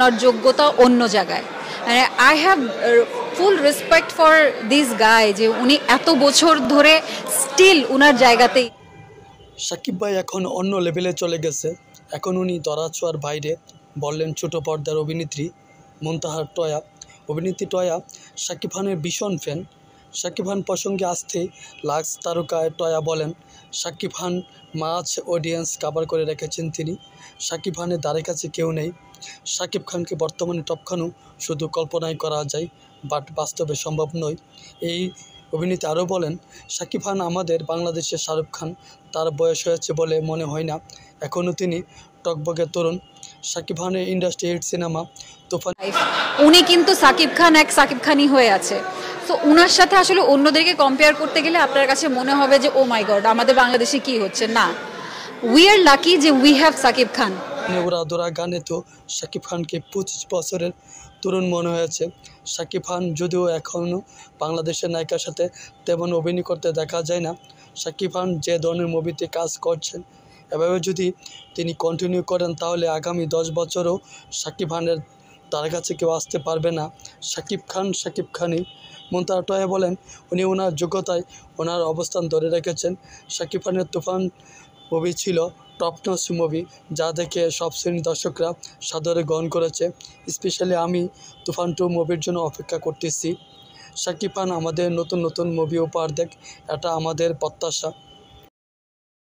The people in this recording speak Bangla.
ওনার যোগ্যতা অন্য জায়গায়। I have full respect for this guy, যে উনি এত বছর ধরে স্টিল উনার জায়গাতেই। সাকিব ভাই এখন অন্য লেভেলে চলে গেছে, এখন উনি ধরাছোঁয়ার বাইরে, বললেন ছোট পর্দার অভিনেত্রী মুনতাহা টয়া। অভিনেত্রী টয়া সাকিব খানের ভীষণ ফ্যান। সাকিব খান প্রসঙ্গে আসতেই লাক্স তারকা টয়া বলেন, সাকিব খান মাছ অডিয়েন্স কাভার করে রেখেছেন তিনি। সাকিব খানের ধারে কাছে কেউ নেই। সাকিব খানকে বর্তমানে টপকানো শুধু কল্পনাই করা যায়, বাট বাস্তবে সম্ভব নয়। এই অভিনেত্রী আরও বলেন, সাকিব খান আমাদের বাংলাদেশের শাহরুখ খান, তার বয়স হয়েছে বলে মনে হয় না, এখনও তিনি টকবকে তরুণ। সাকিব খানের ইন্ডাস্ট্রি হিট সিনেমা তুফান, উনি কিন্তু সাকিব খান এক সাকিব খানই হয়ে আছে। তো উনার সাথে আসলে অন্যদেরকে কম্পেয়ার করতে গেলে আপনার কাছে মনে হবে যে ও মাই গড, আমাদের বাংলাদেশে কি হচ্ছে। না, উই আর লাকি যে উই হ্যাভ সাকিব খান। ওরা দোরা গানে তো সাকিব খানকে 25 বছরের তরুণ মনে হয়েছে। সাকিব খান যদিও এখনও বাংলাদেশের নায়িকার সাথে তেমন অভিনয় করতে দেখা যায় না। সাকিব খান যে ধরনের মুভিতে কাজ করছেন, এভাবে যদি তিনি কন্টিনিউ করেন তাহলে আগামী 10 বছরও সাকিব খানের তার কাছে কেউ আসতে পারবে না। সাকিব খানই। মুনতাহা টয়া বলেন, উনি ওনার যোগ্যতায় ওনার অবস্থান ধরে রেখেছেন। সাকিব খানের তুফান মুভি ছিল টপনচ মুভি, যা দেখে সব শ্রেণীর দর্শকরা সাদরে গ্রহণ করেছে। স্পেশালি আমি তুফান 2 মুভির জন্য অপেক্ষা করতেছি। সাকিব খান আমাদের নতুন নতুন মুভি উপহার দেখ, এটা আমাদের প্রত্যাশা।